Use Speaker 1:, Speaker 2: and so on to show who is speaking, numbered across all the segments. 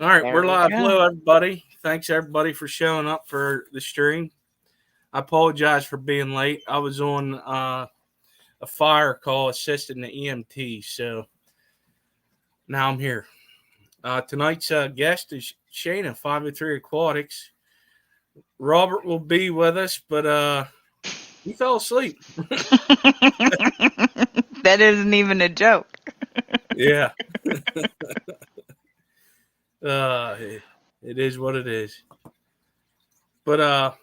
Speaker 1: All right,
Speaker 2: There
Speaker 1: we're
Speaker 2: we
Speaker 1: live.
Speaker 2: go.
Speaker 1: Hello, everybody. Thanks, everybody, for showing up for the stream. I apologize for being late. I was on a fire call assisting the EMT, so now I'm here. Tonight's guest is Shayna, 503 Aquatics. Robert will be with us, but he fell asleep.
Speaker 2: That isn't even a joke.
Speaker 1: Yeah. It is what it is. But I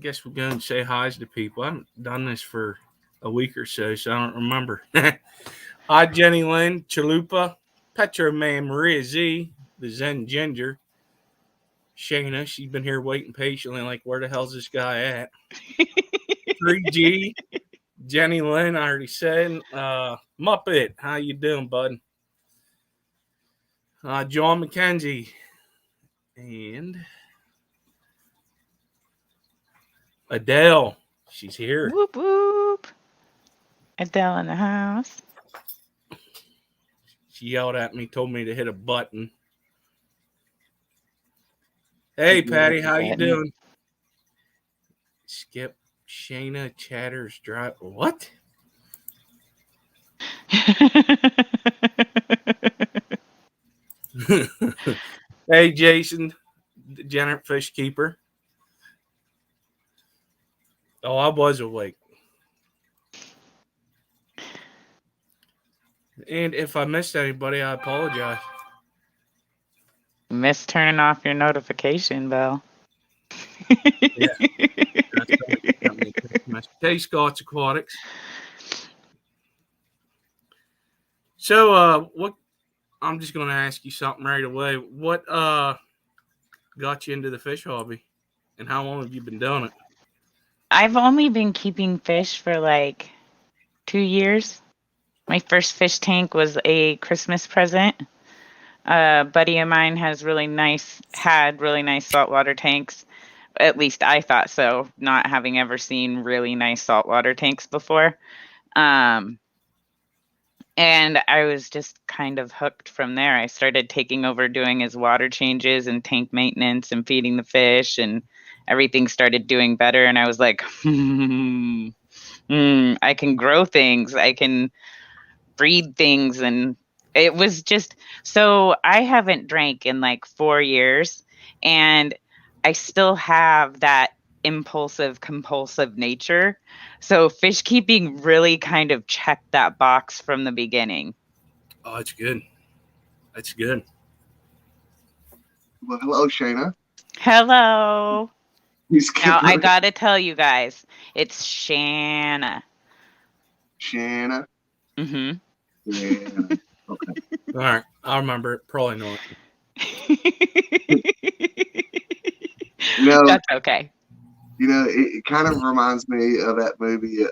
Speaker 1: guess we're going to say hi's to people. I haven't done this for a week or so I don't remember. Hi, Jenny Lynn, Chalupa, Petro Man, Maria Z, the Zen Ginger, Shayna. She's been here waiting patiently, like, where the hell's this guy at? 3G, Jenny Lynn, I already said. Muppet, how you doing, bud? John McKenzie, and Adele. She's here.
Speaker 2: Whoop whoop. Adele in the house.
Speaker 1: She yelled at me, told me to hit a button. Hey, Patty, how you doing? Skip, Shayna, Chatters, Drive. What? Hey, Jason, degenerate fish keeper. Oh, I was awake. And if I missed anybody, I apologize.
Speaker 2: Miss turning off your notification bell.
Speaker 1: Yeah. Hey, Scott's Aquatics. So, what? I'm just going to ask you something right away. What got you into the fish hobby, and how long have you been doing it?
Speaker 2: I've only been keeping fish for like 2 years. My first fish tank was a Christmas present. A buddy of mine had really nice saltwater tanks. At least I thought so, not having ever seen really nice saltwater tanks before. And I was just kind of hooked from there. I started taking over doing his water changes and tank maintenance and feeding the fish, and everything started doing better. And I was like, I can grow things. I can breed things. And it was just, so I haven't drank in like 4 years, and I still have that impulsive, compulsive nature. So fish keeping really kind of checked that box from the beginning.
Speaker 1: Oh, it's good. That's good.
Speaker 3: Well, hello, Shayna.
Speaker 2: Hello. Now I gotta tell you guys, it's Shanna.
Speaker 3: Shanna.
Speaker 2: Mm-hmm.
Speaker 3: Yeah. Okay.
Speaker 1: All right, I remember it. Probably not.
Speaker 2: That's okay.
Speaker 3: It kind of reminds me of that movie,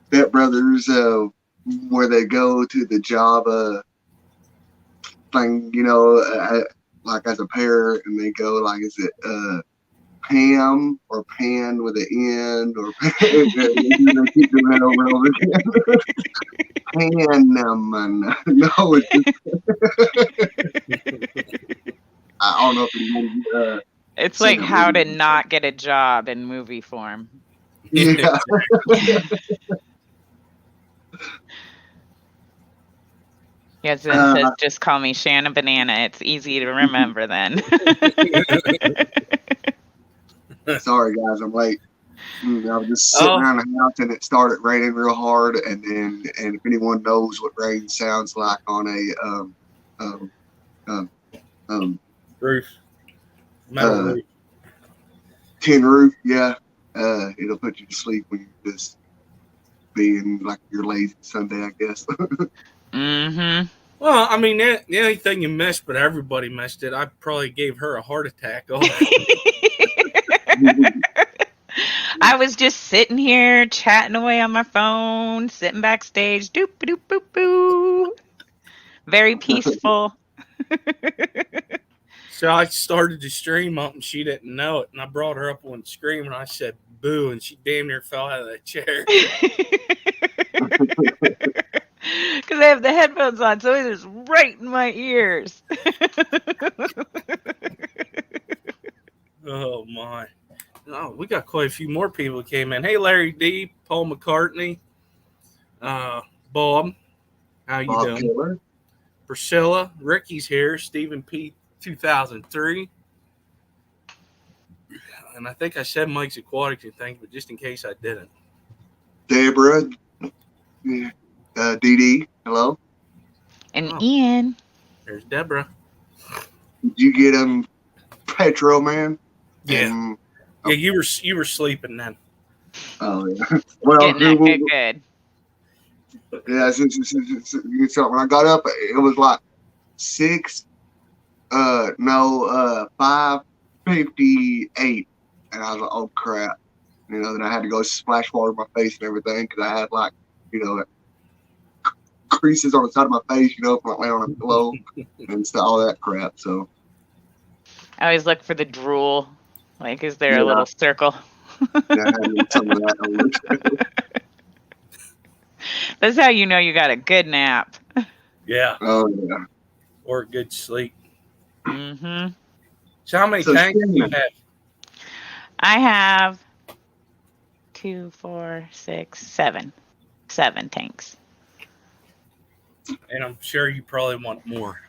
Speaker 3: Step Brothers, where they go to the job thing, like as a pair, and they go like, is it Pam or Pan with an N, or they keep doing that over and over again. Panman. No, it's I don't know if
Speaker 2: it's like how to not get a job in movie form.
Speaker 3: Yeah.
Speaker 2: Yes, and says, just call me Shanna Banana. It's easy to remember then.
Speaker 3: Sorry, guys, I'm late. I was just sitting around the house, and it started raining real hard. And if anyone knows what rain sounds like on a
Speaker 1: roof, metal roof,
Speaker 3: tin roof, yeah, it'll put you to sleep when you're just being like your lazy Sunday, I guess.
Speaker 2: Mm-hmm.
Speaker 1: Well, I mean, the only thing you missed, but everybody missed it. I probably gave her a heart attack.
Speaker 2: I was just sitting here chatting away on my phone, sitting backstage, doop doop boop boo. Very peaceful.
Speaker 1: So I started to stream up, and she didn't know it, and I brought her up on the screen, and I said boo, and she damn near fell out of that chair.
Speaker 2: Because I have the headphones on, so it is right in my ears.
Speaker 1: Oh my! Oh, we got quite a few more people who came in. Hey, Larry D, Paul McCartney, Bob, how you
Speaker 3: Bob
Speaker 1: doing?
Speaker 3: Killer.
Speaker 1: Priscilla, Ricky's here. Stephen P. 2003, and I think I said Mike's Aquatics and things, but just in case I didn't.
Speaker 3: Deborah. DD. Hello.
Speaker 2: And Ian.
Speaker 1: There's Deborah.
Speaker 3: Did you get him, Petro Man?
Speaker 1: Yeah. Yeah, you were sleeping then.
Speaker 3: Oh yeah. Well,
Speaker 2: good.
Speaker 3: Yeah, so when I got up, it was like 5:58, and I was like, oh crap, then I had to go splash water in my face and everything because I had like, creases on the side of my face, from like laying on a pillow and stuff, all that crap. So
Speaker 2: I always look for the drool. Like, is there a little circle?
Speaker 3: Yeah, I had some of that.
Speaker 2: That's how you know you got a good nap.
Speaker 1: Yeah.
Speaker 3: Oh yeah.
Speaker 1: Or a good sleep.
Speaker 2: Mm-hmm.
Speaker 1: So how many tanks do you have?
Speaker 2: I have 2, 4, 6, 7. 7 tanks.
Speaker 1: And I'm sure you probably want more.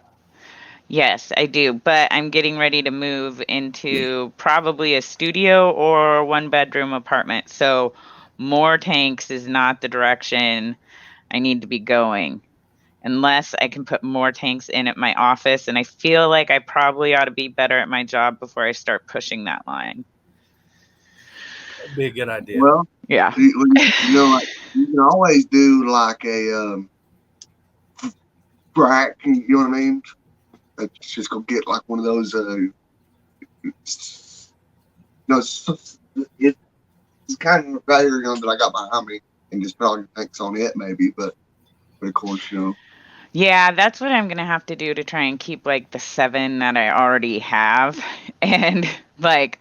Speaker 2: Yes, I do. But I'm getting ready to move into probably a studio or 1-bedroom apartment. So more tanks is not the direction I need to be going. Unless I can put more tanks in at my office. And I feel like I probably ought to be better at my job before I start pushing that line.
Speaker 1: That'd be a good idea.
Speaker 3: Well,
Speaker 2: yeah.
Speaker 3: Like, you can always do like a brack, you know what I mean? Let's just go get like one of those. It's kind of better, that I got behind me, and just put all your tanks on it, maybe. But of course,
Speaker 2: Yeah, that's what I'm going to have to do to try and keep like the 7 that I already have. And like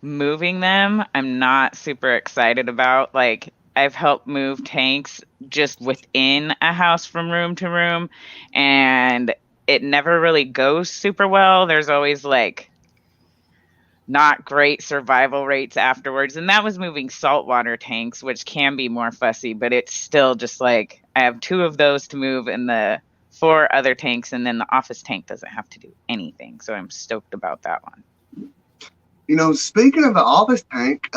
Speaker 2: moving them, I'm not super excited about. Like, I've helped move tanks just within a house from room to room, and it never really goes super well. There's always like not great survival rates afterwards. And that was moving saltwater tanks, which can be more fussy, but it's still just like I have 2 of those to move and the 4 other tanks, and then the office tank doesn't have to do anything. So I'm stoked about that one.
Speaker 3: Speaking of the office tank,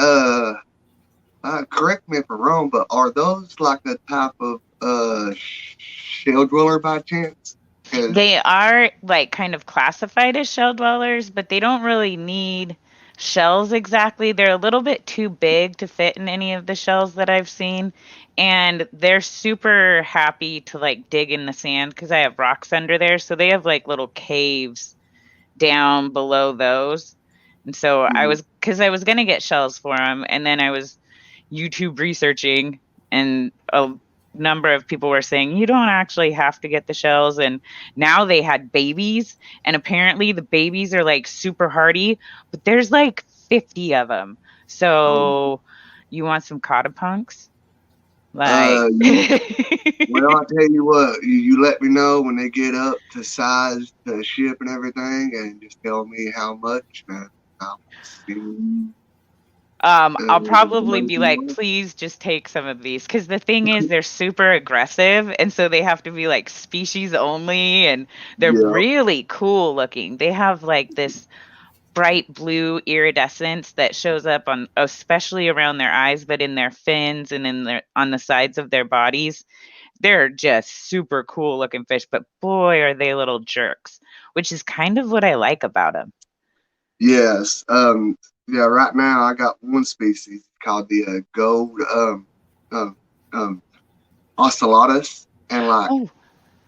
Speaker 3: correct me if I'm wrong, but are those like the type of shell dweller by chance?
Speaker 2: They are like kind of classified as shell dwellers, but they don't really need shells exactly. They're a little bit too big to fit in any of the shells that I've seen. And they're super happy to like dig in the sand because I have rocks under there. So they have like little caves down below those. And so I was going to get shells for them. And then I was YouTube researching, and a number of people were saying you don't actually have to get the shells. And now they had babies, and apparently the babies are like super hardy, but there's like 50 of them. So you want some cottapunks? Like,
Speaker 3: well, I'll tell you what, you let me know when they get up to size the ship and everything, and just tell me how much, man.
Speaker 2: I'll probably be like, please just take some of these, because the thing is they're super aggressive, and so they have to be like species only, and they're really cool looking. They have like this bright blue iridescence that shows up on, especially around their eyes, but in their fins and on the sides of their bodies. They're just super cool looking fish, but boy, are they little jerks, which is kind of what I like about them.
Speaker 3: Yes. Yeah, right now I got one species called the gold ocellatus, and like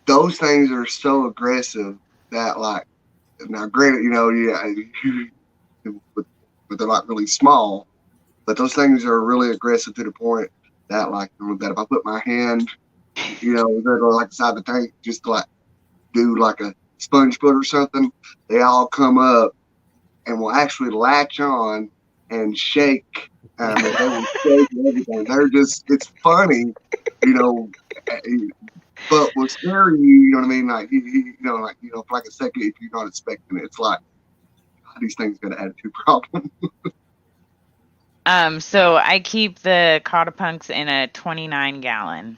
Speaker 3: those things are so aggressive that, like, now granted, but they're like really small, but those things are really aggressive to the point that, like, that if I put my hand, they're like inside the tank, just to like do like a sponge foot or something, they all come up and will actually latch on and shake. They will shake and everything. They're just, it's funny, But what's scary, you know what I mean? Like, for like a second, if you're not expecting it, it's like, God, these things got an attitude problem.
Speaker 2: So I keep the Cottapunks in a 29 gallon.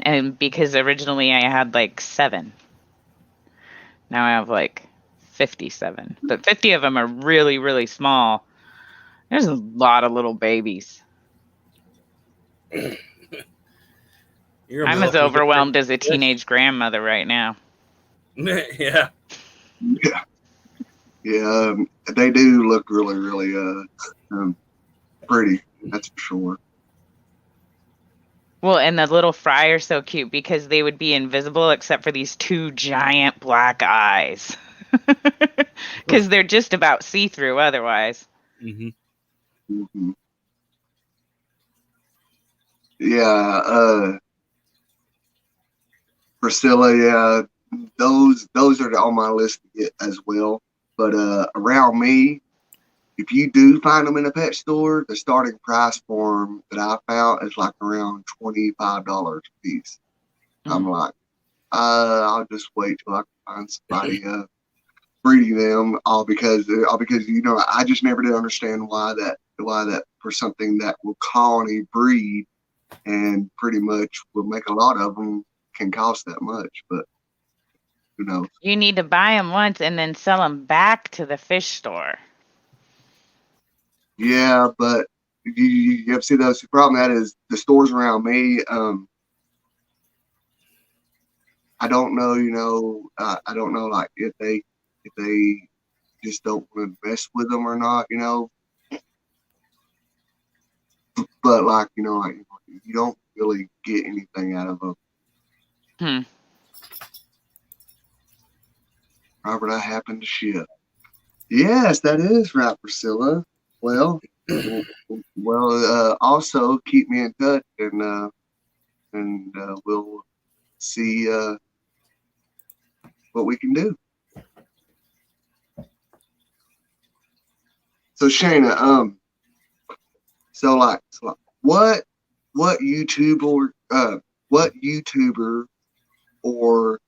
Speaker 2: And because originally I had like 7. Now I have like 57. But 50 of them are really, really small. There's a lot of little babies. I'm as overwhelmed as a teenage grandmother right now.
Speaker 1: Yeah.
Speaker 3: Yeah, they do look really, really pretty. That's for sure.
Speaker 2: Well, and the little fry are so cute because they would be invisible except for these 2 giant black eyes. Because they're just about see-through otherwise.
Speaker 1: Mm-hmm.
Speaker 3: Mm-hmm. Yeah, Priscilla, yeah, those are on my list to get as well. But around me, if you do find them in a pet store, the starting price for them that I found is like around $25 a piece. I'm like, I'll just wait till I can find somebody breeding them, all because I just never did understand why that for something that will colony breed and pretty much will make a lot of them can cost that much, but who knows?
Speaker 2: You need to buy them once and then sell them back to the fish store.
Speaker 3: Yeah, but you have to see those. The problem that is the stores around me. I don't know. I don't know, like if they just don't want to mess with them or not. But like like you don't really get anything out of them. Robert, I happened to ship. Yes, that is right, Priscilla. Well, also keep me in touch, and we'll see what we can do. So Shayna, so like what YouTuber or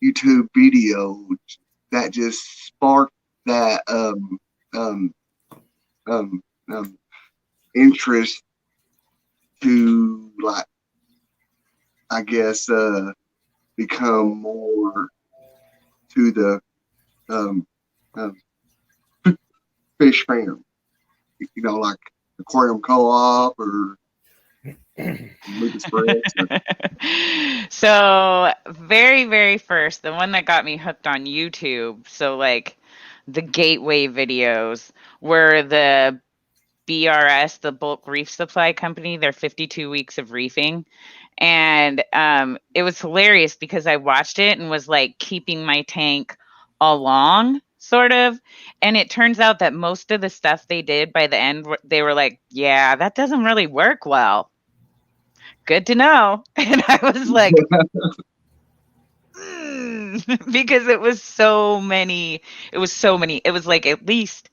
Speaker 3: YouTube video that just sparked that interest to, like, I guess become more to the um, fish fan, like Aquarium Co-op or Lucas Press.
Speaker 2: So very, very first, the one that got me hooked on YouTube, so like the gateway videos were the BRS, the Bulk Reef Supply Company, their 52 weeks of reefing. And it was hilarious because I watched it and was like keeping my tank along, sort of. And it turns out that most of the stuff they did by the end, they were like, yeah, that doesn't really work well. Good to know. And I was like, because it was so many. It was like at least,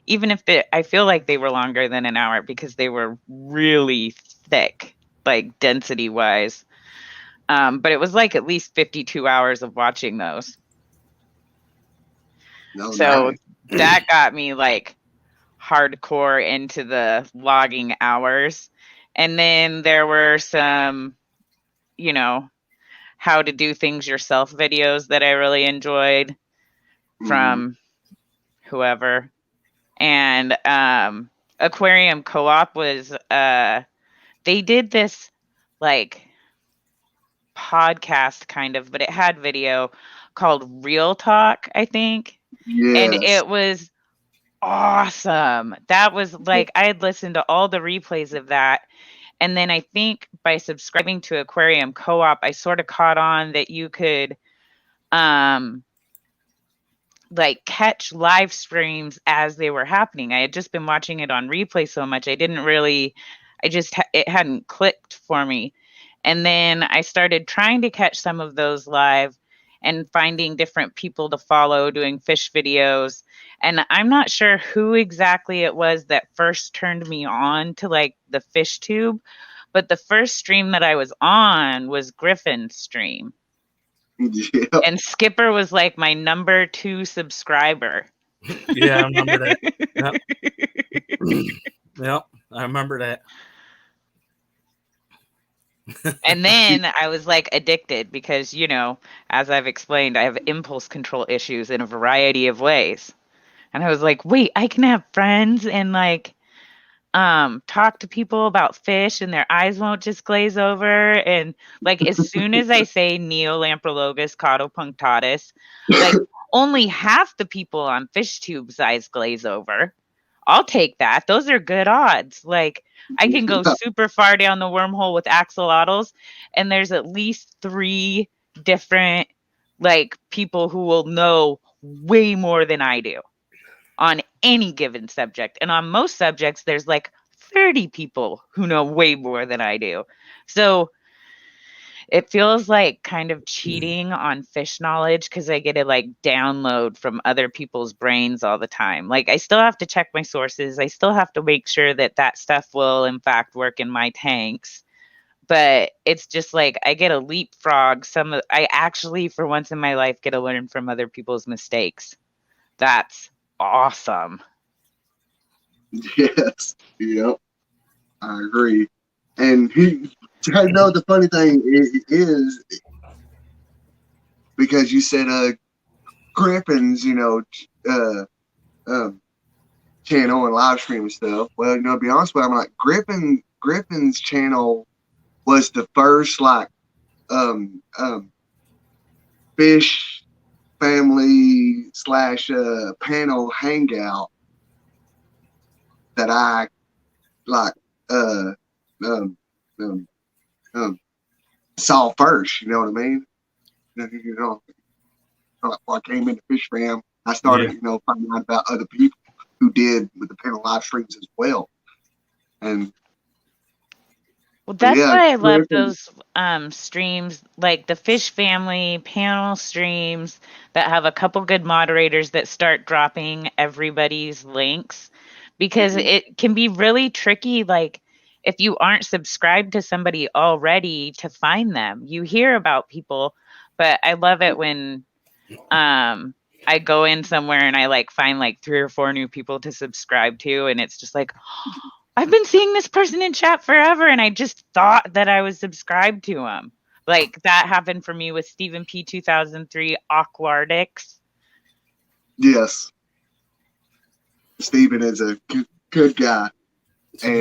Speaker 2: even if I feel like they were longer than an hour because they were really thick, like density wise. But it was like at least 52 hours of watching those. So that got me like hardcore into the logging hours. And then there were some, how to do things yourself videos that I really enjoyed from whoever. And Aquarium Co-op was they did this like podcast kind of, but it had video called Real Talk, I think.
Speaker 3: Yes.
Speaker 2: And it was awesome. That was like, I had listened to all the replays of that. And then I think by subscribing to Aquarium Co-op, I sort of caught on that you could like catch live streams as they were happening. I had just been watching it on replay so much. I didn't really, it hadn't clicked for me. And then I started trying to catch some of those live and finding different people to follow doing fish videos. And I'm not sure who exactly it was that first turned me on to like the fish tube, But the first stream that I was on was Griffin's stream.
Speaker 3: Yeah.
Speaker 2: And Skipper was like my number 2 subscriber.
Speaker 1: Yeah, I remember that. Yep, I remember that.
Speaker 2: And then I was like addicted because, you know, as I've explained, I have impulse control issues in a variety of ways. And I was like, wait, I can have friends and like talk to people about fish and their eyes won't just glaze over. And like as soon as I say Neolamprologus caudopunctatus, like only half the people on FishTube's eyes glaze over. I'll take that. Those are good odds. Like I can go super far down the wormhole with axolotls, and there's at least 3 different like people who will know way more than I do on any given subject. And on most subjects, there's like 30 people who know way more than I do. So it feels like kind of cheating on fish knowledge because I get to like download from other people's brains all the time. Like I still have to check my sources. I still have to make sure that that stuff will in fact work in my tanks. But it's just like I get a leapfrog. I actually, for once in my life, get to learn from other people's mistakes. That's awesome.
Speaker 3: Yes. Yep. I agree. And I know the funny thing is because you said Griffin's, you know, channel and live stream and stuff. Well, you know, to be honest with you, I'm like Griffin's channel was the first like fish family / panel hangout that I like saw first. You know what I mean? You know, like when I came into Fish Fam, I started, you know, finding out about other people who did with the panel live streams as well. And
Speaker 2: well, that's why I love those streams, like the Fish Family panel streams that have a couple good moderators that start dropping everybody's links, because it can be really tricky. Like if you aren't subscribed to somebody already to find them, you hear about people, but I love it when I go in somewhere and I like find like 3 or 4 new people to subscribe to, and it's just like, I've been seeing this person in chat forever, and I just thought that I was subscribed to him. Like that happened for me with Stephen P. 2003 Aquatics.
Speaker 3: Yes, Stephen is a good guy.
Speaker 1: And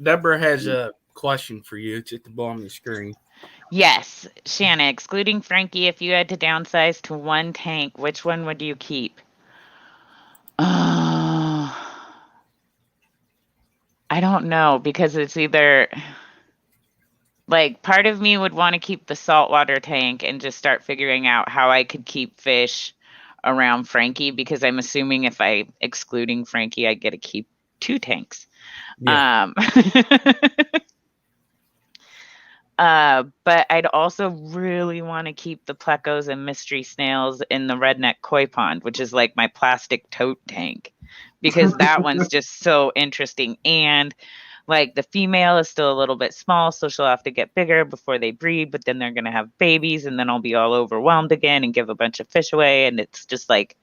Speaker 1: Deborah has a question for you. It's at the bottom of the screen.
Speaker 2: Yes, Shanna, excluding Frankie, if you had to downsize to 1 tank, which one would you keep? I don't know, because it's either like part of me would want to keep the saltwater tank and just start figuring out how I could keep fish around Frankie, because I'm assuming if I excluding Frankie, I get to keep 2 tanks. Yeah. But I'd also really want to keep the plecos and mystery snails in the redneck koi pond, which is like my plastic tote tank, because that one's just so interesting. And like the female is still a little bit small, so she'll have to get bigger before they breed, but then they're going to have babies, and then I'll be all overwhelmed again and give a bunch of fish away. And it's just like,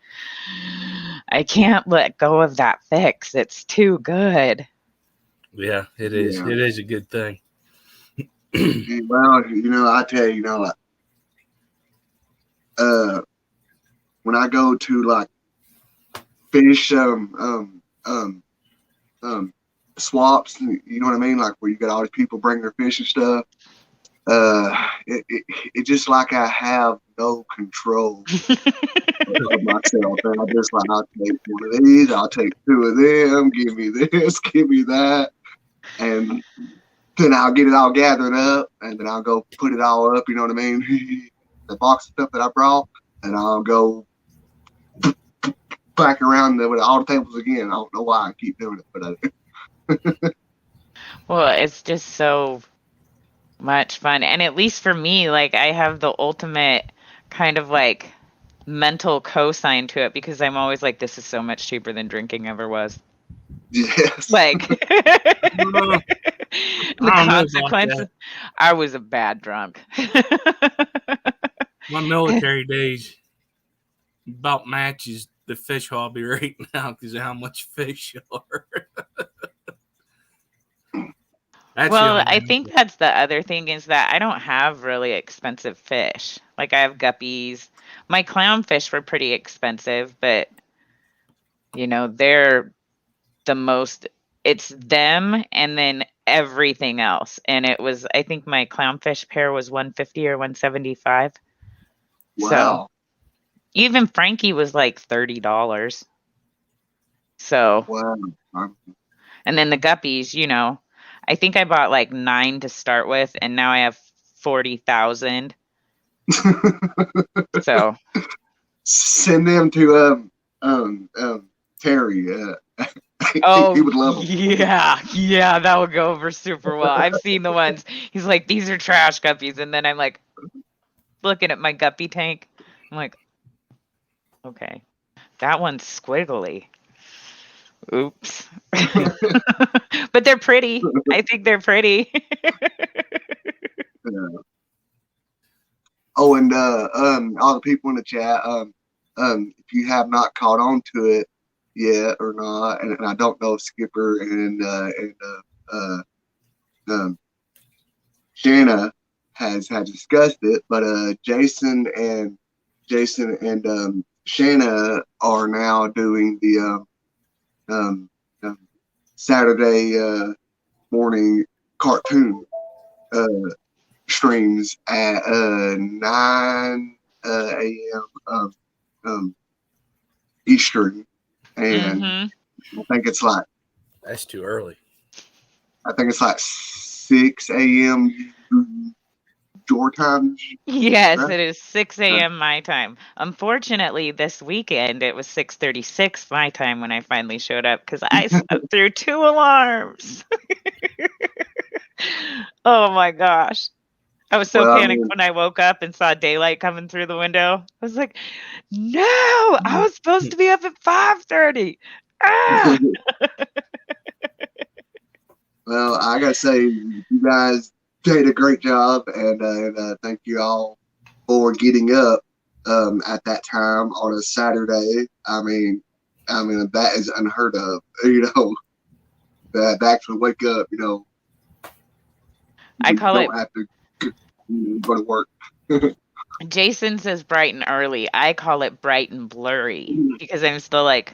Speaker 2: I can't let go of that fix. It's too good.
Speaker 1: Yeah, it is. Yeah. It is a good thing.
Speaker 3: Well, you know, I tell you, you know, like, when I go to like fish swaps, you know what I mean, like where you got all these people bring their fish and stuff, it just like I have no control of myself, and I just like, I'll take 1 of these, I'll take 2 of them, give me this, give me that, and then I'll get it all gathered up, and then I'll go put it all up, you know what I mean? The box of stuff that I brought, and I'll go back around with all the tables again. I don't know why I keep doing it, but I do.
Speaker 2: Well, it's just so much fun. And at least for me, like I have the ultimate kind of like mental cosign to it, because I'm always like, this is so much cheaper than drinking ever was.
Speaker 3: Yes.
Speaker 2: Like The
Speaker 1: I don't know about
Speaker 2: consequences.
Speaker 1: that.
Speaker 2: I was a bad drunk.
Speaker 1: My military days about matches the fish hobby right now because of how much fish are. That's the
Speaker 2: Well,
Speaker 1: only
Speaker 2: I think
Speaker 1: downside.
Speaker 2: that's the other thing is that I don't have really expensive fish. Like I have guppies. My clownfish were pretty expensive, but they're the most it's them and then everything else. And it was I think my clownfish pair was 150 or 175. So,
Speaker 3: Wow.
Speaker 2: even Frankie was like $30. So,
Speaker 3: Wow. I'm-
Speaker 2: and then the guppies, I think I bought like 9 to start with and now I have 40,000. So,
Speaker 3: Send them to Terry. He
Speaker 2: oh
Speaker 3: would love them.
Speaker 2: yeah, that would go over super well. I've seen the ones. He's like, these are trash guppies, and then I'm like looking at my guppy tank. I'm like, okay, that one's squiggly. Oops. But they're pretty. I think they're pretty.
Speaker 3: Oh, and all the people in the chat, if you have not caught on to it yet or not, and I don't know if Skipper and Shanna has discussed it, but Jason and Shanna are now doing the Saturday morning cartoon uh, streams at 9 a.m. Eastern, and
Speaker 2: Hmm.
Speaker 3: I think it's like
Speaker 1: That's too early.
Speaker 3: 6 a.m. your time.
Speaker 2: Yes,
Speaker 3: Right?
Speaker 2: it is 6 a.m. my time. Unfortunately, this weekend it was 6:36 my time when I finally showed up because I slept through 2 alarms. Oh my gosh. I was so
Speaker 3: Well, I
Speaker 2: panicked
Speaker 3: mean,
Speaker 2: when I woke up and saw daylight coming through the window. I was like, no, I was supposed to be up at 5:30. Ah!
Speaker 3: well, I gotta say, you guys did a great job, and thank you all for getting up at that time on a Saturday. I mean that is unheard of. That to actually wake up.
Speaker 2: I
Speaker 3: You
Speaker 2: call it
Speaker 3: don't have to go to work.
Speaker 2: Jason says bright and early. I call it bright and blurry because I'm still like,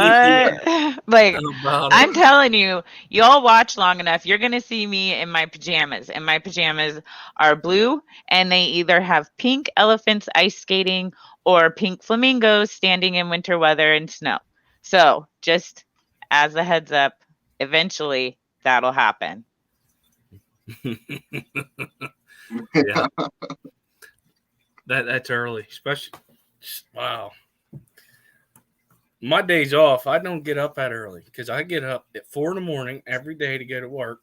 Speaker 1: Yeah,
Speaker 2: what? Like,
Speaker 1: how about it?
Speaker 2: I'm telling you, y'all watch long enough, you're going to see me in my pajamas. And my pajamas are blue, and they either have pink elephants ice skating or pink flamingos standing in winter weather and snow. So, just as a heads up, eventually that'll happen.
Speaker 1: Yeah, that's early, especially. Wow, my days off, I don't get up that early because I get up at 4 in the morning every day to go to work.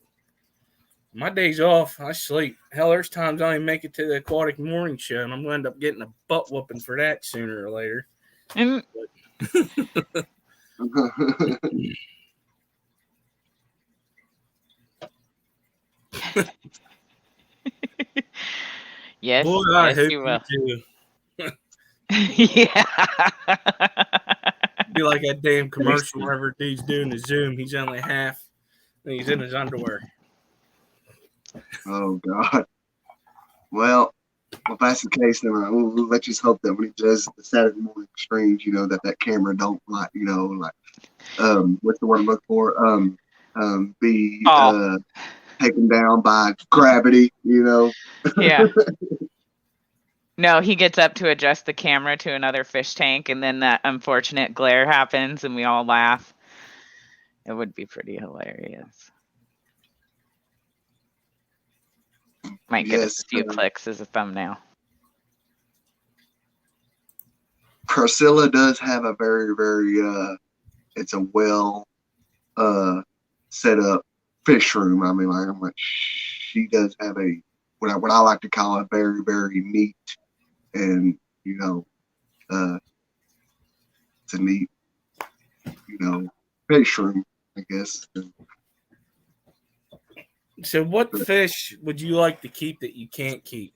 Speaker 1: My days off, I sleep. Hell, there's times I only make it to the aquatic morning show, and I'm going to end up getting a butt whooping for that sooner or later.
Speaker 2: And yes,
Speaker 1: Boy, I
Speaker 2: yes,
Speaker 1: hope
Speaker 2: you
Speaker 1: you
Speaker 2: will.
Speaker 1: do.
Speaker 2: Yeah.
Speaker 1: Be like that damn commercial wherever dude's doing the Zoom. He's only half, and he's in his underwear.
Speaker 3: Oh God. Well, if that's the case, then let's just hope that when he does the Saturday morning streams, that camera don't what's the word I'm looking for? Be
Speaker 2: Oh,
Speaker 3: taken down by gravity.
Speaker 2: yeah. No, he gets up to adjust the camera to another fish tank, and then that unfortunate glare happens, and we all laugh. It would be pretty hilarious. Might get us
Speaker 3: Yes,
Speaker 2: a few clicks as a thumbnail.
Speaker 3: Priscilla does have a very, very it's a well set up fish room. I mean, like she does have a what I like to call a very, very neat and it's a neat fish room, I guess.
Speaker 1: So, what fish would you like to keep that you can't keep?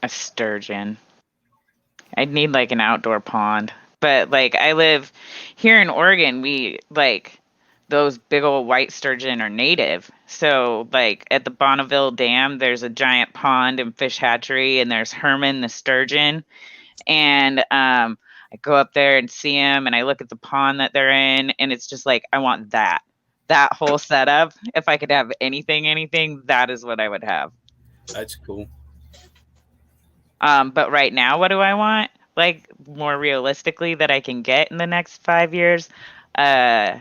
Speaker 2: A sturgeon. I'd need like an outdoor pond. But like I live here in Oregon, we like those big old white sturgeon are native. So like at the Bonneville Dam, there's a giant pond and fish hatchery, and there's Herman the sturgeon. And I go up there and see them, and I look at the pond that they're in, and it's just like I want that whole setup. If I could have anything, that is what I would have.
Speaker 1: That's cool.
Speaker 2: But right now, what do I want? Like more realistically, that I can get in the next 5 years,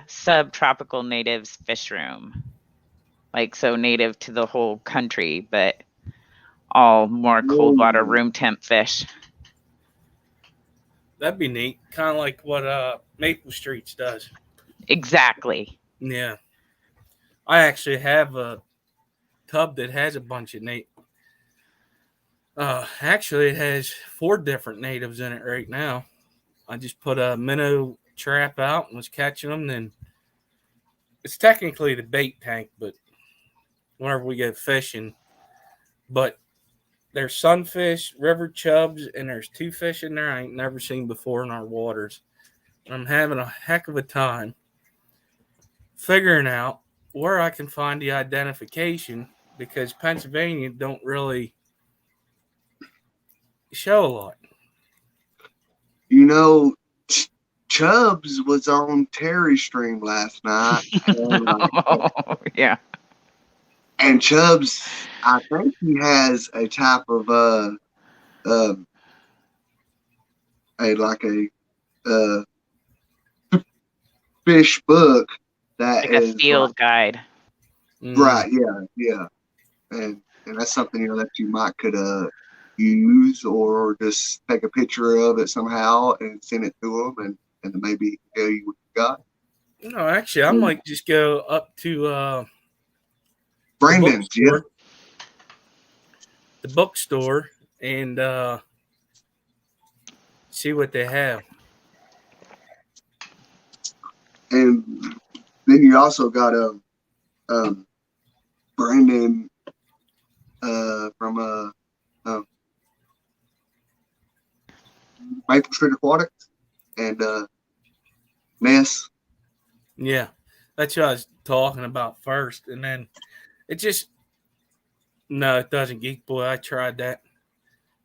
Speaker 2: subtropical natives fish room. Like so native to the whole country, but all more cold water room temp fish.
Speaker 1: That'd be neat. Kind of like what Maple Streets does.
Speaker 2: Exactly.
Speaker 1: Yeah. I actually have a tub that has a bunch of actually, it has 4 different natives in it right now. I just put a minnow trap out and was catching them. Then it's technically the bait tank, but whenever we go fishing, but there's sunfish, river chubs, and there's 2 fish in there I ain't never seen before in our waters. And I'm having a heck of a time figuring out where I can find the identification because Pennsylvania don't really show a lot.
Speaker 3: You know, Chubbs was on Terry Stream last night.
Speaker 2: Oh, yeah.
Speaker 3: And Chubbs, I think he has a type of a fish book that
Speaker 2: Like
Speaker 3: is
Speaker 2: a field guide.
Speaker 3: Right, yeah. And that's something that you might could use or just take a picture of it somehow and send it to them and maybe tell you what you got.
Speaker 1: No, actually, I might just go up to
Speaker 3: Brandon's,
Speaker 1: the bookstore and see what they have.
Speaker 3: And then you also got Brandon from Maple Street Aquatics and Ness.
Speaker 1: Yeah, that's what I was talking about first, and then it it doesn't. Geek Boy, I tried that.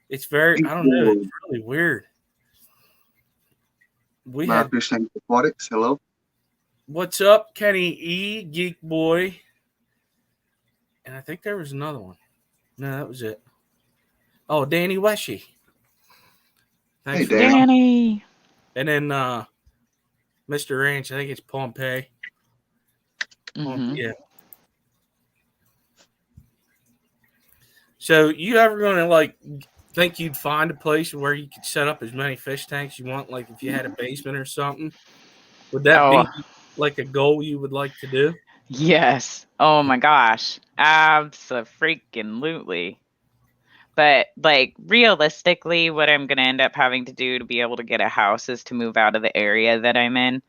Speaker 1: It's I don't know, it's really weird. We had
Speaker 3: Maple Street Aquatics. Hello.
Speaker 1: What's up, Kenny E, Geek Boy, and I think there was another one. No, that was it. Oh, Danny Weshy. Thanks
Speaker 3: Hey,
Speaker 2: Danny.
Speaker 1: And then Mr. Ranch, I think it's Pompey.
Speaker 2: Mm-hmm.
Speaker 1: Yeah. So you ever gonna think you'd find a place where you could set up as many fish tanks you want, like if you had a basement or something? Would that be like a goal you would like to do?
Speaker 2: Yes. Oh my gosh. Abso-freaking-lutely. But like realistically, what I'm gonna end up having to do to be able to get a house is to move out of the area that I'm in.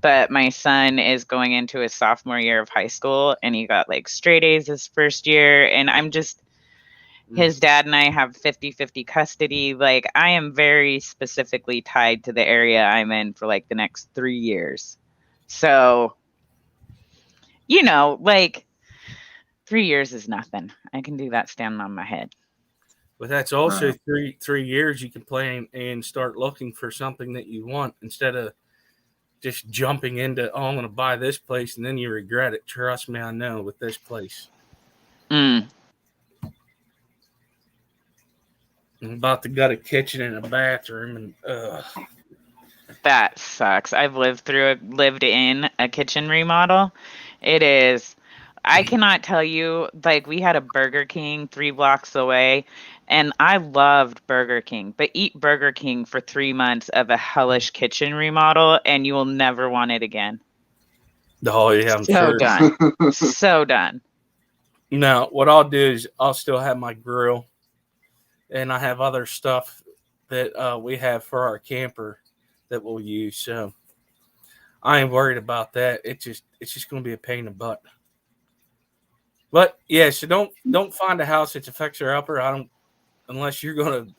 Speaker 2: But my son is going into his sophomore year of high school, and he got like straight A's his first year, and his dad and I have 50-50 custody. Like I am very specifically tied to the area I'm in for like the next 3 years. So, like 3 years is nothing. I can do that standing on my head.
Speaker 1: But that's also 3 years you can plan and start looking for something that you want instead of just jumping into, I'm going to buy this place and then you regret it. Trust me, I know with this place. I'm about to gut a kitchen and a bathroom and
Speaker 2: that sucks. I've lived in a kitchen remodel. It is, I cannot tell you, like we had a Burger King 3 blocks away, and I loved Burger King, but eat Burger King for 3 months of a hellish kitchen remodel and you will never want it again.
Speaker 1: Oh yeah, I'm
Speaker 2: so
Speaker 1: sure.
Speaker 2: Done. So done.
Speaker 1: Now, what I'll do is I'll still have my grill and I have other stuff that we have for our camper that we'll use. So I ain't worried about that. It's just going to be a pain in the butt. But yeah, so don't find a house that's a fixer upper. I don't, unless you're going to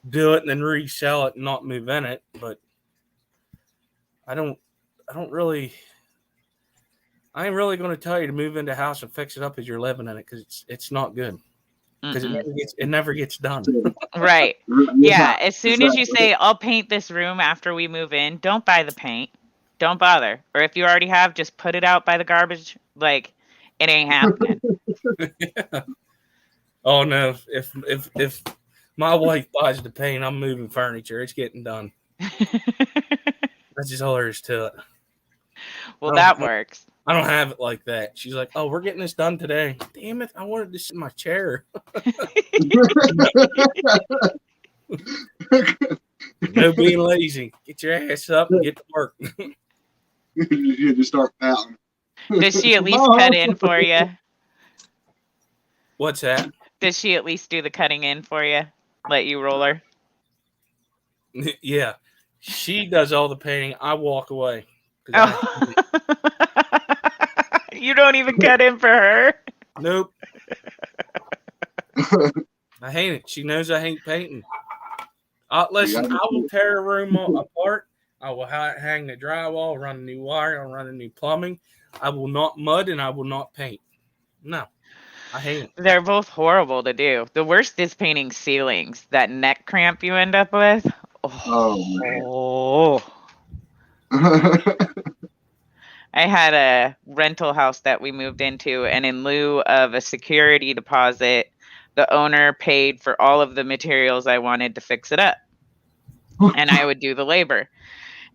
Speaker 1: do it and then resell it and not move in it. But I don't really. I ain't really going to tell you to move into a house and fix it up as you're living in it because it's not good. Because it never gets done.
Speaker 2: Right. Yeah. As soon as you say, I'll paint this room after we move in, don't buy the paint. Don't bother. Or if you already have, just put it out by the garbage. Like, it ain't happening.
Speaker 1: Yeah. Oh no! If my wife buys the paint, I'm moving furniture. It's getting done. That's just all there is to it.
Speaker 2: Well, that works.
Speaker 1: I don't have it like that. She's like, "Oh, we're getting this done today." Damn it! I wanted to sit in my chair. No being lazy. Get your ass up and get to work.
Speaker 3: You just start pouting.
Speaker 2: Does she at least cut in for you?
Speaker 1: What's that?
Speaker 2: Does she at least do the cutting in for you? Let you roll her?
Speaker 1: Yeah. She does all the painting. I walk away.
Speaker 2: Oh. You don't even cut in for her?
Speaker 1: Nope. I hate it. She knows I hate painting. Listen, I will tear a room apart. I will hang the drywall, run a new wire, I'll run a new plumbing. I will not mud and I will not paint. No, I hate it.
Speaker 2: They're both horrible to do. The worst is painting ceilings. That neck cramp you end up with. Oh. I had a rental house that we moved into, and in lieu of a security deposit, the owner paid for all of the materials I wanted to fix it up. And I would do the labor.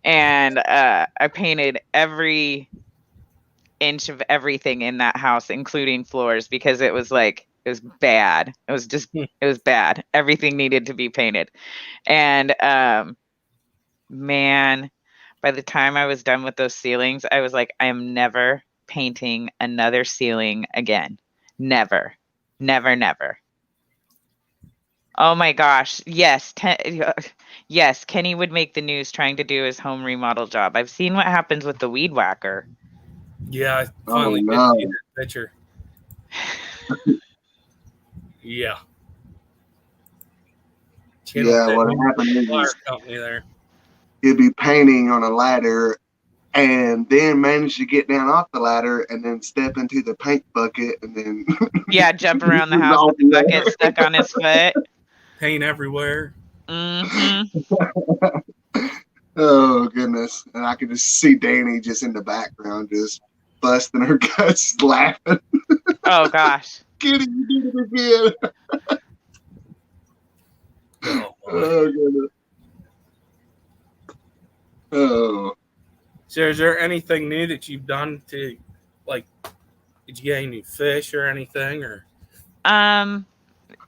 Speaker 2: And I painted every inch of everything in that house, including floors, because it was bad. It was bad. Everything needed to be painted. And man, by the time I was done with those ceilings, I was like, I am never painting another ceiling again. Never. Never, never. Oh my gosh. Yes. Yes, Kenny would make the news trying to do his home remodel job. I've seen what happens with the weed whacker.
Speaker 1: Yeah, I finally did see that picture. Yeah.
Speaker 3: Yeah, what happened is
Speaker 1: company there.
Speaker 3: He'd be painting on a ladder and then manage to get down off the ladder and then step into the paint bucket and then
Speaker 2: jump around the house with the bucket stuck on his foot.
Speaker 1: Paint everywhere.
Speaker 2: Mm-hmm.
Speaker 3: Oh goodness. And I could just see Danny just in the background just busting her guts laughing.
Speaker 2: Oh gosh.
Speaker 3: Kitty, you did it again. Oh goodness. Oh.
Speaker 1: So is there anything new that you've done to, like, did you get any new fish or anything, or?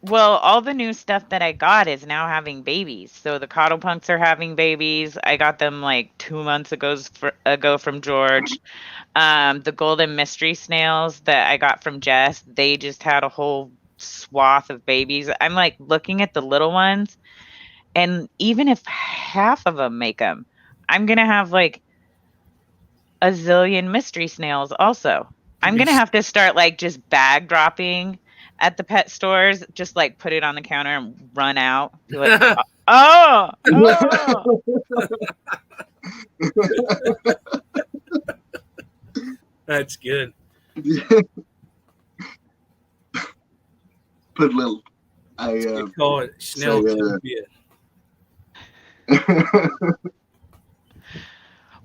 Speaker 2: Well, all the new stuff that I got is now having babies. So the coddle punks are having babies. I got them like 2 months ago from George. The golden mystery snails that I got from Jess, they just had a whole swath of babies. I'm like looking at the little ones, and even if half of them make them, I'm going to have like a zillion mystery snails also. I'm going to have to start like just bag dropping at the pet stores, just like put it on the counter and run out. Be like, oh.
Speaker 1: That's good.
Speaker 3: Put a little.
Speaker 1: You call it snail trivia.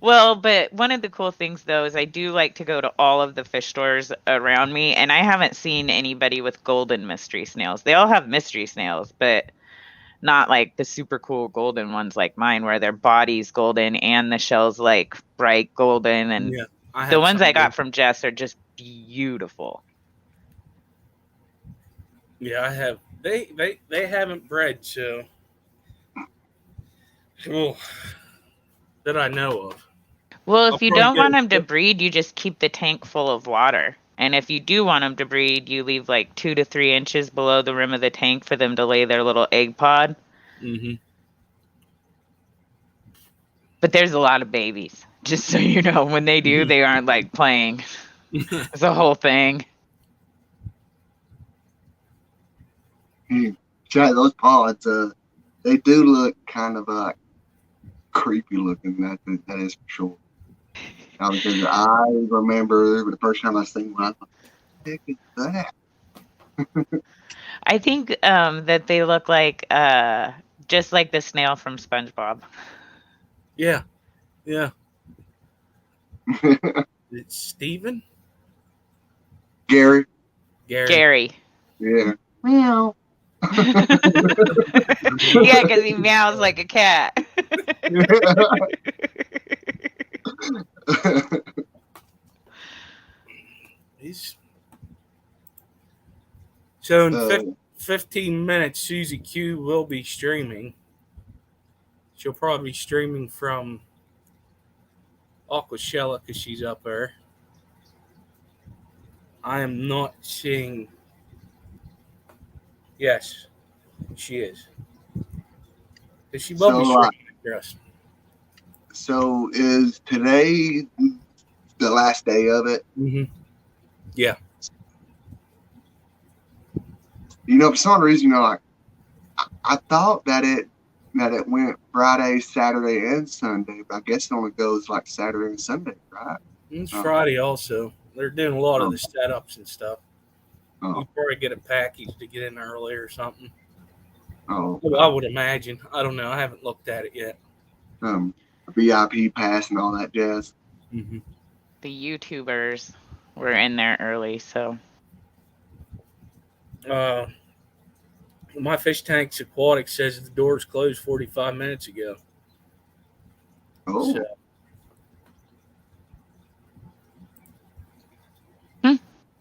Speaker 2: Well, but one of the cool things, though, is I do like to go to all of the fish stores around me, and I haven't seen anybody with golden mystery snails. They all have mystery snails, but not like the super cool golden ones like mine, where their body's golden and the shell's like bright golden. And the ones I got from Jess are just beautiful.
Speaker 1: Yeah, I have. They haven't bred, so that I know of.
Speaker 2: Well, if you don't want them to breed, you just keep the tank full of water. And if you do want them to breed, you leave like 2 to 3 inches below the rim of the tank for them to lay their little egg pod.
Speaker 1: Mm-hmm.
Speaker 2: But there's a lot of babies. Just so you know, when they do, they aren't like playing. It's a whole thing.
Speaker 3: Check those pods. They do look kind of creepy looking. That is for sure. Because I remember the first time I seen one, I thought, "What the heck is that?"
Speaker 2: I think that they look like just like the snail from SpongeBob.
Speaker 1: Yeah. It's Steven?
Speaker 3: Gary.
Speaker 2: Gary.
Speaker 3: Yeah. Meow.
Speaker 2: Yeah, because he meows like a cat.
Speaker 1: So in 15 minutes, Susie Q will be streaming. She'll probably be streaming from Aquashella because she's up there. I am not seeing. Yes, she is. She will be streaming. Yes.
Speaker 3: So is today the last day of it?
Speaker 1: Mm-hmm. Yeah.
Speaker 3: For some reason, like I thought that it went Friday, Saturday, and Sunday, but I guess it only goes like Saturday and Sunday, right?
Speaker 1: It's Friday also. They're doing a lot of the setups and stuff. You probably get a package to get in early or something. I would imagine. I don't know. I haven't looked at it yet.
Speaker 3: VIP pass and all that jazz.
Speaker 1: Mm-hmm.
Speaker 2: The YouTubers were in there early, so.
Speaker 1: My Fish Tanks Aquatics says the doors closed 45 minutes ago.
Speaker 3: Oh.
Speaker 1: So.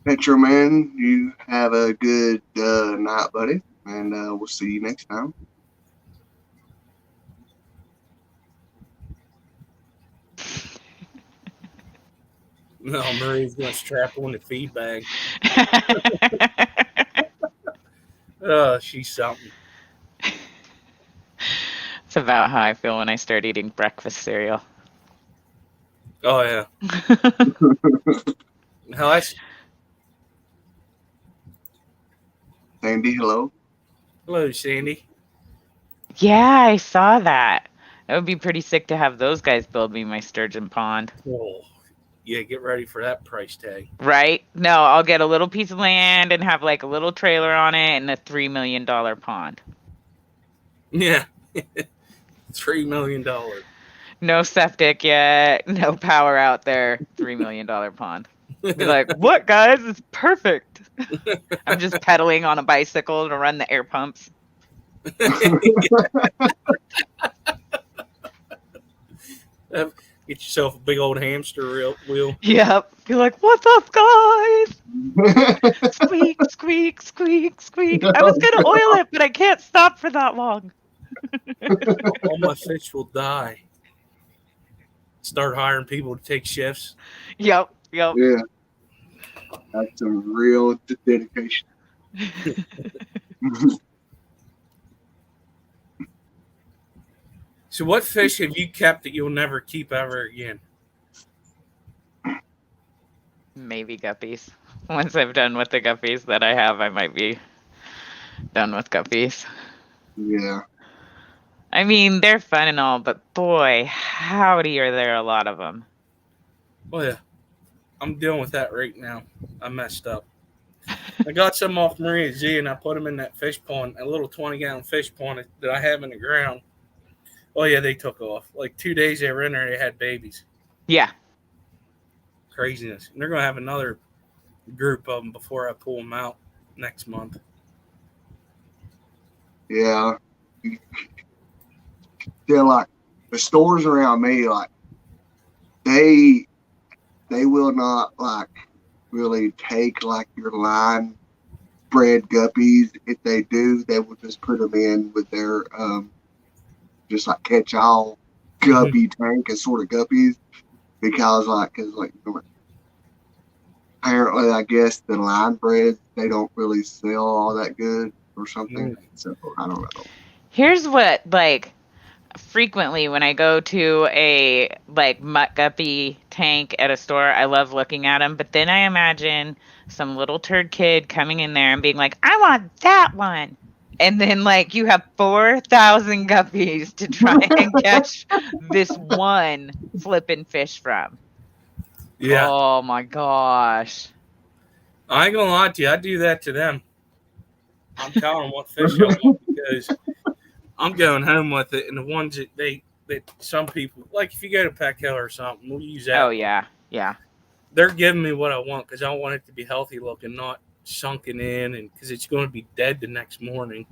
Speaker 3: Petro Man, you have a good night, buddy, and we'll see you next time.
Speaker 1: No, Marie's going to strap on the feed bag. She's something.
Speaker 2: It's about how I feel when I start eating breakfast cereal.
Speaker 1: Oh, yeah.
Speaker 3: Sandy, hello.
Speaker 1: Hello, Sandy.
Speaker 2: Yeah, I saw that. It would be pretty sick to have those guys build me my sturgeon pond.
Speaker 1: Oh, yeah, get ready for that price tag.
Speaker 2: Right? No, I'll get a little piece of land and have like a little trailer on it and a $3 million pond.
Speaker 1: Yeah. $3 million.
Speaker 2: No septic yet, no power out there, $3 million pond. Be like, what, guys? It's perfect. I'm just pedaling on a bicycle to run the air pumps.
Speaker 1: Get yourself a big old hamster wheel.
Speaker 2: Yep. Be like, what's up, guys? Squeak, squeak, squeak, squeak. I was going to oil it, but I can't stop for that long.
Speaker 1: All my fish will die. Start hiring people to take shifts.
Speaker 2: Yep.
Speaker 3: Yeah. That's some real dedication.
Speaker 1: So what fish have you kept that you'll never keep ever again?
Speaker 2: Maybe guppies. Once I'm done with the guppies that I have, I might be done with guppies.
Speaker 3: Yeah.
Speaker 2: I mean, they're fun and all, but boy, howdy are there a lot of them.
Speaker 1: Oh, yeah. I'm dealing with that right now. I messed up. I got some off Maria Z and I put them in that fish pond, a little 20-gallon fish pond that I have in the ground. Oh, yeah, they took off. Like 2 days they were in there, they had babies.
Speaker 2: Yeah.
Speaker 1: Craziness. And they're going to have another group of them before I pull them out next month.
Speaker 3: Yeah. They're like, the stores around me, like, they will not, like, really take, like, your line bred guppies. If they do, they will just put them in with their, just like catch-all guppy tank and sort of guppies. Because, apparently, I guess the line breds, they don't really sell all that good or something. So, I don't know.
Speaker 2: Here's what, like, frequently when I go to a like mutt guppy tank at a store, I love looking at them. But then I imagine some little turd kid coming in there and being like, "I want that one." And then like you have 4,000 guppies to try and catch this one flipping fish from.
Speaker 1: Yeah.
Speaker 2: Oh my gosh.
Speaker 1: I ain't gonna lie to you. I do that to them. I'm telling them what fish I want because I'm going home with it. And the ones that some people, like if you go to Petco or something, we'll use that.
Speaker 2: Oh yeah. Yeah.
Speaker 1: They're giving me what I want because I want it to be healthy looking, not sunken in, and because it's going to be dead the next morning.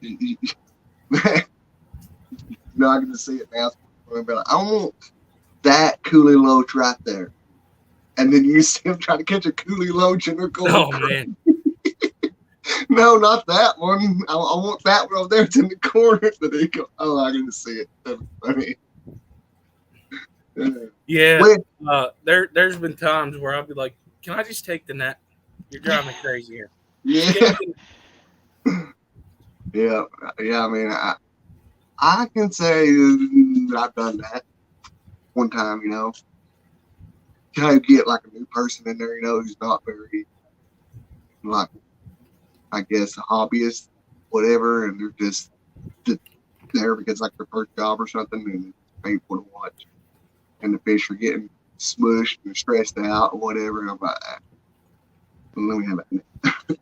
Speaker 3: No, I can just see it now. Like, I want that coolie loach right there. And then you see them trying to catch a coolie loach and they're going,
Speaker 1: oh, man.
Speaker 3: No, not that one. I want that one over there. It's in the corner. But they go, oh, I can see it. That's funny.
Speaker 1: Yeah. There's been times where I'll be like, can I just take the net? You're driving me crazy here.
Speaker 3: Yeah. Yeah. I mean, I can say I've done that one time, Kind of get like a new person in there, who's not very, like, I guess, a hobbyist, whatever, and they're just there because like their first job or something, and it's painful to watch. And the fish are getting smushed and stressed out or whatever. And I'm like, let me have it.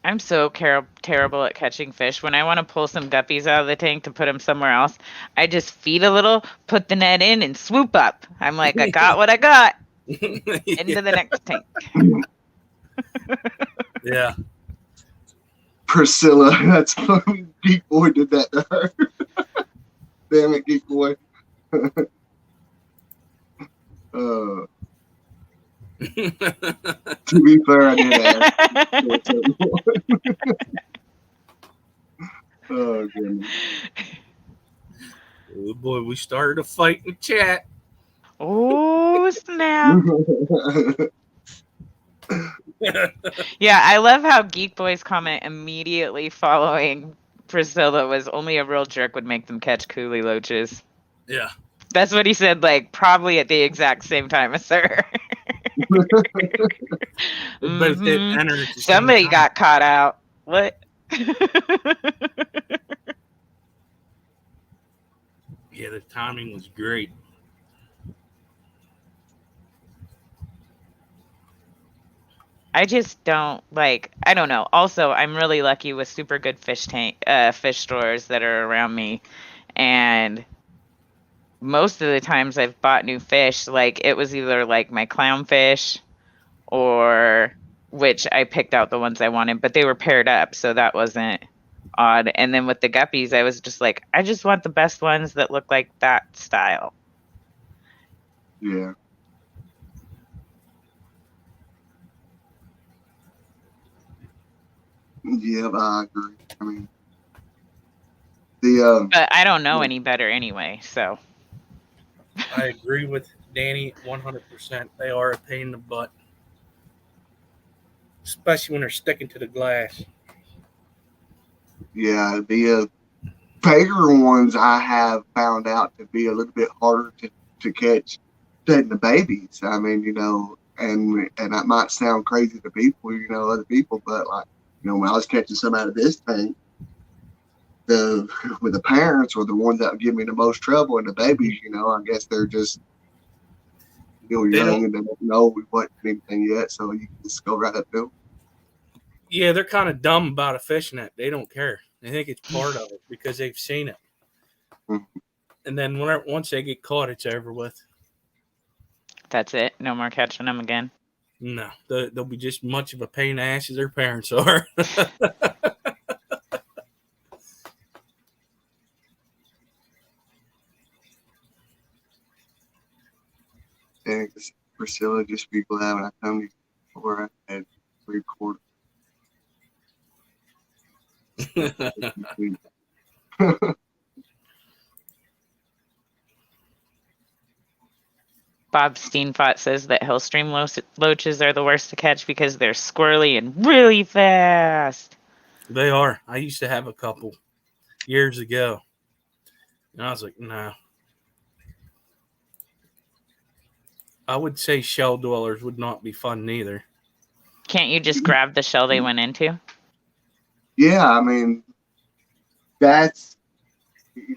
Speaker 2: I'm so terrible at catching fish. When I want to pull some guppies out of the tank to put them somewhere else, I just feed a little, put the net in, and swoop up. I'm like, I got what I got. Into the next tank.
Speaker 1: Yeah.
Speaker 3: Priscilla, that's funny. Geek Boy did that to her. Damn it, Geek Boy. To be fair, I did ask. Oh, goodness.
Speaker 1: Oh, boy, we started a fight in the chat.
Speaker 2: Oh, snap. Yeah, I love how Geek Boy's comment immediately following Priscilla was only a real jerk would make them catch coolie loaches.
Speaker 1: Yeah.
Speaker 2: That's what he said, like, probably at the exact same time as her. Somebody got caught out. What?
Speaker 1: Yeah, the timing was great.
Speaker 2: I just don't I don't know. Also, I'm really lucky with super good fish stores that are around me. And most of the times I've bought new fish, like it was either like my clownfish or which I picked out the ones I wanted, but they were paired up, so that wasn't odd. And then with the guppies, I was just like, I just want the best ones that look like that style.
Speaker 3: Yeah. Yeah, I agree. I mean,
Speaker 2: but I don't know any better anyway, so.
Speaker 1: I agree with Danny 100%. They are a pain in the butt, especially when they're sticking to the glass.
Speaker 3: Yeah, the bigger ones I have found out to be a little bit harder to catch than the babies. I mean, and that might sound crazy to people, other people, but like, when I was catching some out of this tank, with the parents were the ones that would give me the most trouble, and the babies, I guess they're just young and they don't know what anything yet, so you can just go right up to them.
Speaker 1: Yeah, they're kind of dumb about a fish net. They don't care. They think it's part of it because they've seen it. Mm-hmm. And then once they get caught, it's over with.
Speaker 2: That's it. No more catching them again.
Speaker 1: No, they'll be just much of a pain in the ass as their parents are.
Speaker 3: And Priscilla, just be glad when I come to you before I had 3/4.
Speaker 2: Bob Steenfot says that Hillstream loaches are the worst to catch because they're squirrely and really fast.
Speaker 1: They are. I used to have a couple years ago. And I was like, no. I would say shell dwellers would not be fun neither.
Speaker 2: Can't you just grab the shell they went into?
Speaker 3: Yeah, I mean, that's,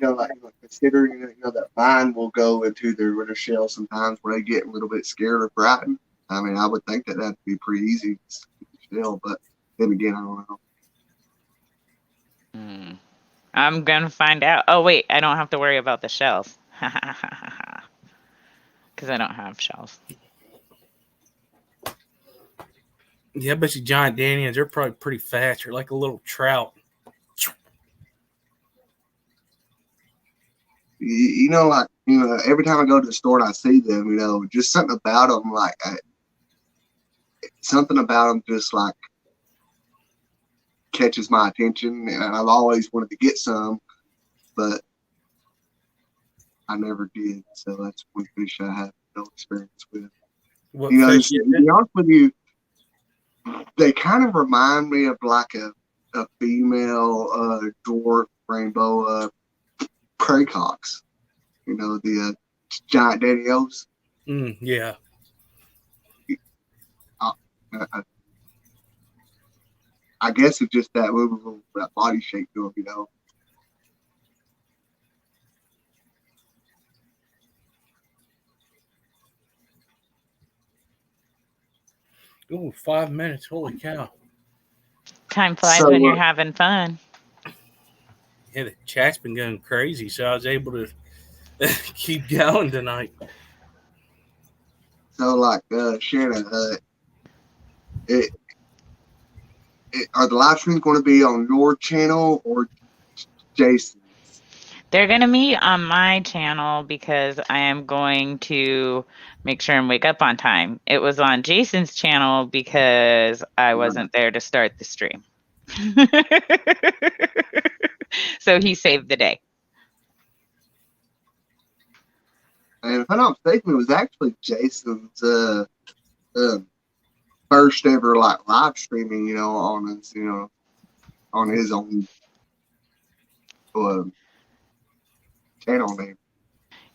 Speaker 3: like considering, that mine will go into their shell sometimes where they get a little bit scared or frightened. I mean, I would think that that'd be pretty easy to shell, but then again, I don't know.
Speaker 2: I'm going to find out. Oh, wait, I don't have to worry about the shells. Because I don't have shells.
Speaker 1: Yeah, I bet you giant Daniels, they're probably pretty fast. They're like a little trout.
Speaker 3: Every time I go to the store and I see them, just something about them, something about them just like catches my attention. And I've always wanted to get some, but I never did. So that's one fish I have no experience with.
Speaker 1: What
Speaker 3: fish to be honest with you, they kind of remind me of like a female dwarf rainbow craycocks. The giant Daniels.
Speaker 1: Yeah.
Speaker 3: I guess it's just that body shape to them,
Speaker 1: Oh, 5 minutes. Holy cow.
Speaker 2: Time flies when you're having fun.
Speaker 1: Yeah, the chat's been going crazy, so I was able to keep going tonight.
Speaker 3: So, Shannon, are the live streams going to be on your channel or Jason's?
Speaker 2: They're going to meet on my channel because I am going to make sure and wake up on time. It was on Jason's channel because I wasn't there to start the stream. So he saved the day.
Speaker 3: And if I'm not mistaken, it was actually Jason's first ever live streaming, on his, on his own channel name.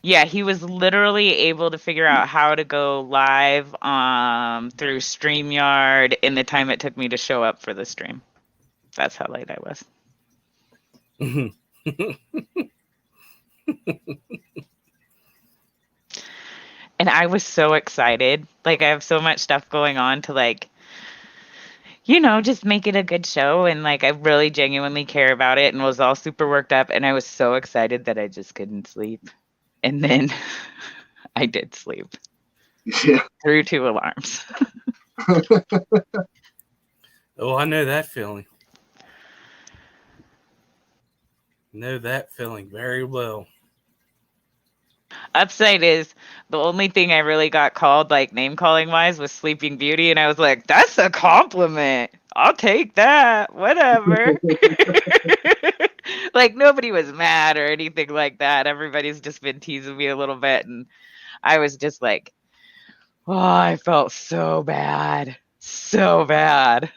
Speaker 2: Yeah, he was literally able to figure out how to go live through StreamYard in the time it took me to show up for the stream. That's how late I was. And I was so excited. I have so much stuff going on to just make it a good show. And I really genuinely care about it and was all super worked up. And I was so excited that I just couldn't sleep. And then I did sleep.
Speaker 3: Yeah.
Speaker 2: Through 2 alarms.
Speaker 1: Oh, I know that feeling. Know that feeling very well.
Speaker 2: Upside is the only thing I really got called name calling wise was Sleeping Beauty, and I was like, that's a compliment. I'll take that. Whatever. Nobody was mad or anything like that. Everybody's just been teasing me a little bit, and I was just like, oh, I felt so bad. So bad.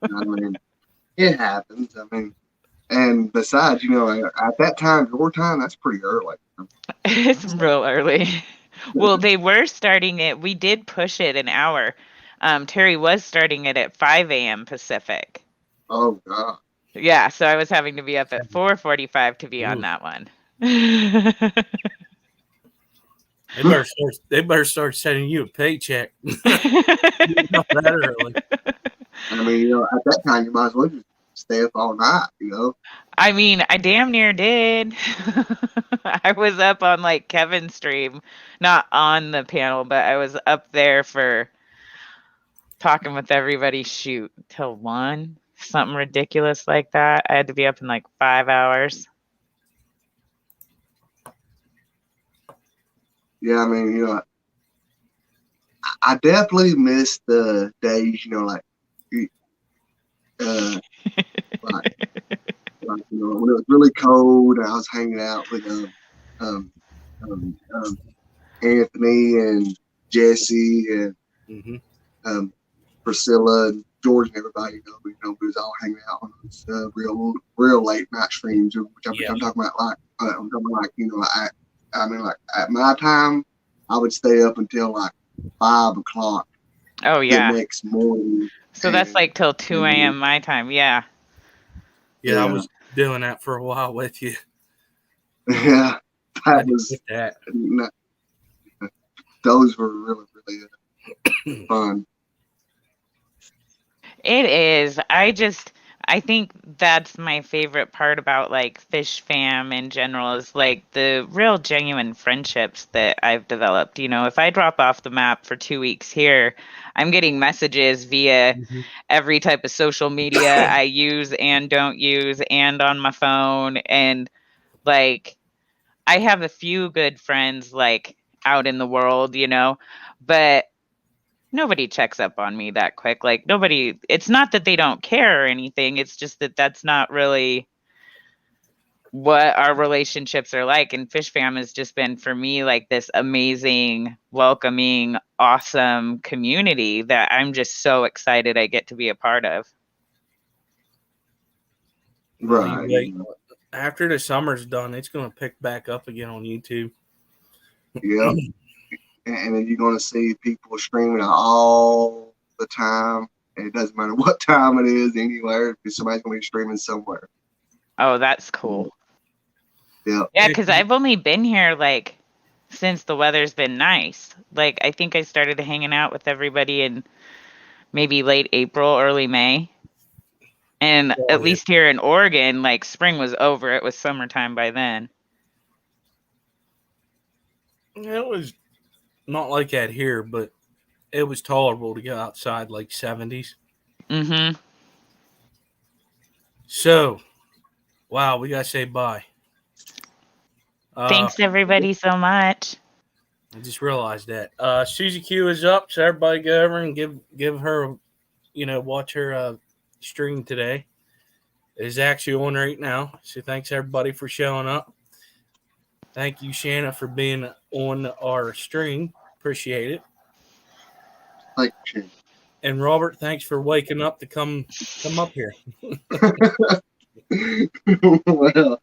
Speaker 3: I mean, it happens. I mean, and besides, at that time, your time, that's pretty early.
Speaker 2: It's real early. Well, they were starting it. We did push it an hour. Terry was starting it at 5 a.m. Pacific.
Speaker 3: Oh, God.
Speaker 2: Yeah, so I was having to be up at 4:45 to be on that one.
Speaker 1: They better start sending you a paycheck. Not that early.
Speaker 3: I mean, at that time, you might as well just stay up all night,
Speaker 2: I mean, I damn near did. I was up on Kevin's stream, not on the panel, but I was up there for talking with everybody, till 1, something ridiculous like that. I had to be up in 5 hours.
Speaker 3: Yeah, I mean, I definitely miss the days, when it was really cold, I was hanging out with Anthony and Jesse and Priscilla and George and everybody we was all hanging out on those real late night streams, which I'm talking about I'm talking like like at my time, I would stay up until like 5 o'clock.
Speaker 2: Oh yeah.
Speaker 3: The next morning.
Speaker 2: So that's like till 2 a.m. my time. Yeah.
Speaker 1: Yeah, I was doing that for a while with you.
Speaker 3: Yeah, those were really, really fun.
Speaker 2: It is. I think that's my favorite part about like Fish Fam in general is like the real genuine friendships that I've developed. If I drop off the map for 2 weeks here, I'm getting messages via every type of social media I use and don't use and on my phone. And like, I have a few good friends like out in the world, but nobody checks up on me that quick. Like nobody, it's not that they don't care or anything. It's just that that's not really what our relationships are like. And Fish Fam has just been for me like this amazing, welcoming, awesome community that I'm just so excited I get to be a part of.
Speaker 3: Right.
Speaker 1: After the summer's done, it's going to pick back up again on YouTube.
Speaker 3: Yep. And then you're going to see people streaming all the time. And it doesn't matter what time it is, anywhere, because somebody's going to be streaming somewhere.
Speaker 2: Oh, that's cool.
Speaker 3: Yeah.
Speaker 2: Yeah, because I've only been here like since the weather's been nice. Like I think I started hanging out with everybody in maybe late April, early May. And at least here in Oregon, like spring was over. It was summertime by then.
Speaker 1: It was not like that here, but it was tolerable to go outside like 70s.
Speaker 2: Mm-hmm.
Speaker 1: So, wow, we got to say bye.
Speaker 2: Thanks, everybody, so much.
Speaker 1: I just realized that. Susie Q is up, so everybody go over and give her, watch her stream today. It is actually on right now. So thanks, everybody, for showing up. Thank you, Shanna, for being on our stream. Appreciate it.
Speaker 3: Thank you.
Speaker 1: And Robert, thanks for waking up to come up here.
Speaker 3: Well,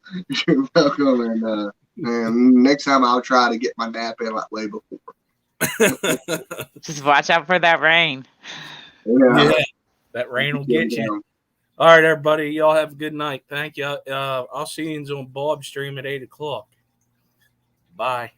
Speaker 3: you're welcome. And next time I'll try to get my nap in like way before.
Speaker 2: Just watch out for that rain.
Speaker 3: Yeah.
Speaker 1: That rain will get you. All right, everybody. Y'all have a good night. Thank you. I'll see you on Bob's stream at 8 o'clock. Bye.